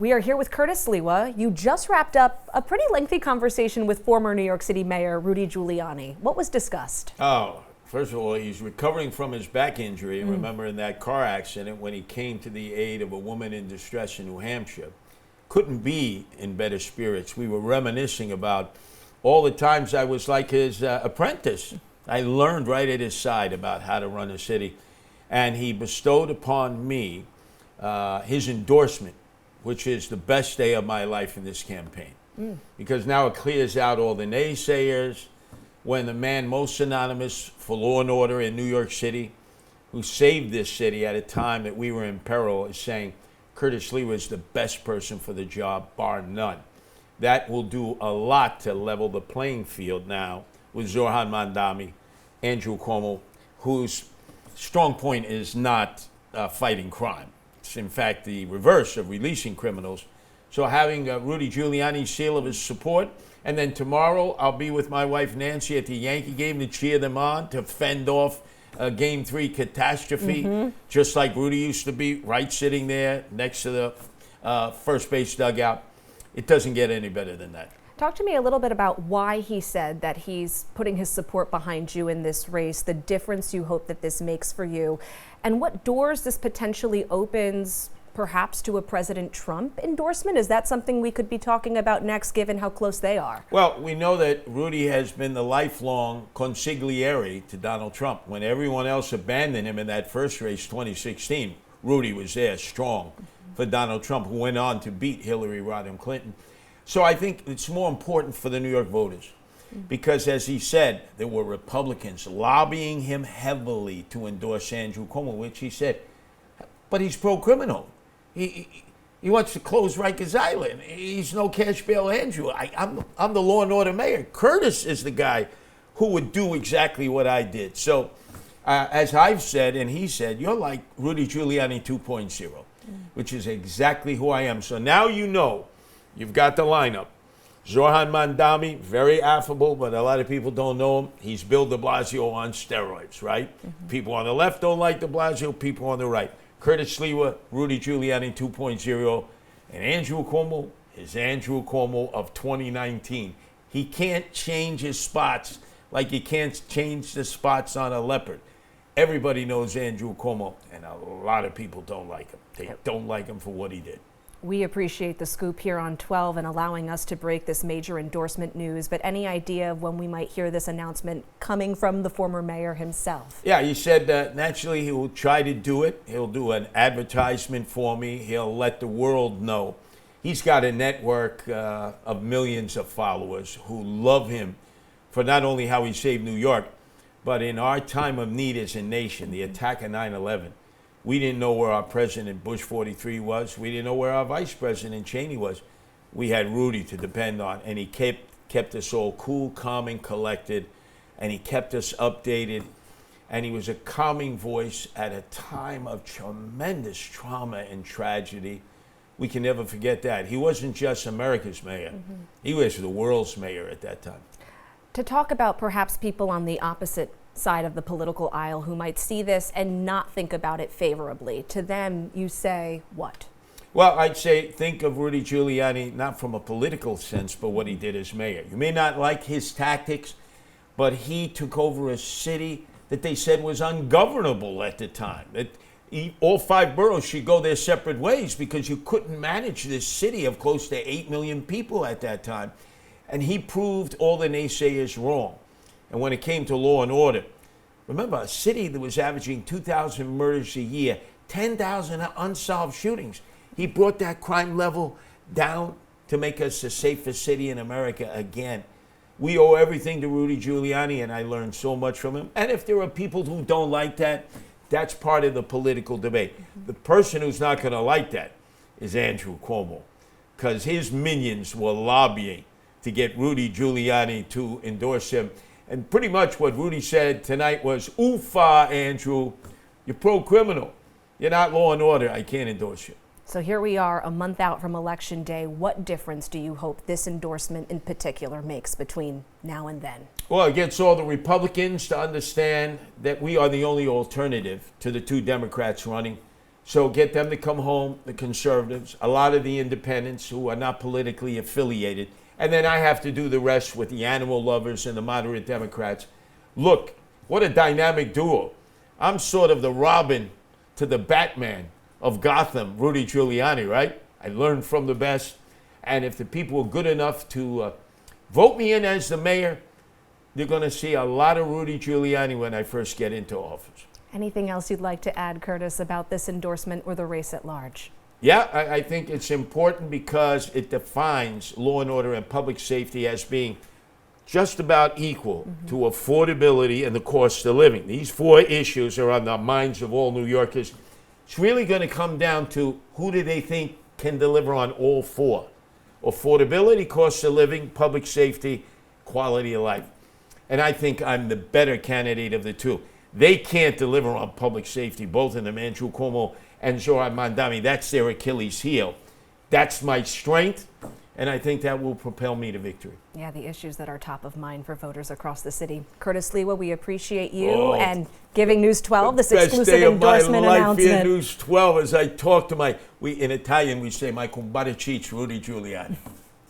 We are here with Curtis Sliwa. You just wrapped up a pretty lengthy conversation with former New York City Mayor Rudy Giuliani. What was discussed? Oh, first of all, he's recovering from his back injury. Remember in that car accident when he came to the aid of a woman in distress in New Hampshire. Couldn't be in better spirits. We were reminiscing about all the times I was like his apprentice. I learned right at his side about how to run a city. And he bestowed upon me his endorsement, which is the best day of my life in this campaign. Because now it clears out all the naysayers. When the man most synonymous for law and order in New York City, who saved this city at a time that we were in peril, is saying Curtis Sliwa is the best person for the job, bar none. That will do a lot to level the playing field now with Zoran Mandami, Andrew Cuomo, whose strong point is not fighting crime. It's in fact the reverse of releasing criminals. So having Rudy Giuliani's seal of his support, and then tomorrow I'll be with my wife Nancy at the Yankee game to cheer them on, to fend off a Game 3 catastrophe, just like Rudy used to be, right sitting there next to the first base dugout. It doesn't get any better than that. Talk to me a little bit about why he said that he's putting his support behind you in this race, the difference you hope that this makes for you, and what doors this potentially opens perhaps to a President Trump endorsement. Is that something we could be talking about next, given how close they are? Well, we know that Rudy has been the lifelong consigliere to Donald Trump. When everyone else abandoned him in that first race, 2016, Rudy was there strong for Donald Trump, who went on to beat Hillary Rodham Clinton. So I think it's more important for the New York voters because, as he said, there were Republicans lobbying him heavily to endorse Andrew Cuomo, which he said, but he's pro-criminal. He wants to close Rikers Island. He's no cash bail Andrew. I'm the law and order mayor. Curtis is the guy who would do exactly what I did. So as I've said and he said, you're like Rudy Giuliani 2.0, which is exactly who I am. So now you know. You've got the lineup. Zoran Mandami, very affable, but a lot of people don't know him. He's Bill de Blasio on steroids, right? People on the left don't like de Blasio, people on the right. Curtis Sliwa, Rudy Giuliani 2.0, and Andrew Cuomo is Andrew Cuomo of 2019. He can't change his spots like he can't change the spots on a leopard. Everybody knows Andrew Cuomo, and a lot of people don't like him. They don't like him for what he did. We appreciate the scoop here on 12 and allowing us to break this major endorsement news, but any idea of when we might hear this announcement coming from the former mayor himself? Yeah, he said naturally he will try to do it. He'll do an advertisement for me. He'll let the world know. He's got a network of millions of followers who love him for not only how he saved New York, but in our time of need as a nation, the attack of 9/11. We didn't know where our President Bush 43 was. We didn't know where our Vice President Cheney was. We had Rudy to depend on, and he kept us all cool, calm, and collected, and he kept us updated, and he was a calming voice at a time of tremendous trauma and tragedy. We can never forget that. He wasn't just America's mayor. He was the world's mayor at that time. To talk about perhaps people on the opposite side of the political aisle who might see this and not think about it favorably, to them you say what? Well, I'd say think of Rudy Giuliani not from a political sense, but what he did as mayor. You may not like his tactics, but he took over a city that they said was ungovernable at the time. That all 5 boroughs should go their separate ways because you couldn't manage this city of close to 8 million people at that time. And he proved all the naysayers wrong. And when it came to law and order, remember, a city that was averaging 2,000 murders a year, 10,000 unsolved shootings. He brought that crime level down to make us the safest city in America again. We owe everything to Rudy Giuliani, and I learned so much from him. And if there are people who don't like that, that's part of the political debate. The person who's not going to like that is Andrew Cuomo, because his minions were lobbying to get Rudy Giuliani to endorse him. And pretty much what Rudy said tonight was, oofa, Andrew, you're pro-criminal. You're not law and order. I can't endorse you. So here we are a month out from Election Day. What difference do you hope this endorsement in particular makes between now and then? Well, it gets all the Republicans to understand that we are the only alternative to the 2 Democrats running. So get them to come home, the conservatives, a lot of the independents who are not politically affiliated, and then I have to do the rest with the animal lovers and the moderate Democrats. Look, what a dynamic duo. I'm sort of the Robin to the Batman of Gotham, Rudy Giuliani, right? I learned from the best. And if the people are good enough to vote me in as the mayor, they're going to see a lot of Rudy Giuliani when I first get into office. Anything else you'd like to add, Curtis, about this endorsement or the race at large? Yeah, I think it's important because it defines law and order and public safety as being just about equal to affordability and the cost of living. These four issues are on the minds of all New Yorkers. It's really going to come down to who do they think can deliver on all four: affordability, cost of living, public safety, quality of life. And I think I'm the better candidate of the two. They can't deliver on public safety, both of them, Andrew Cuomo and Zohran Mamdani. That's their Achilles heel. That's my strength, and I think that will propel me to victory. Yeah, the issues that are top of mind for voters across the city. Curtis Sliwa, we appreciate you and giving News 12 this exclusive endorsement announcement. Best day of my life here, News 12, as I talk to in Italian we say, my compadre Rudy Giuliani.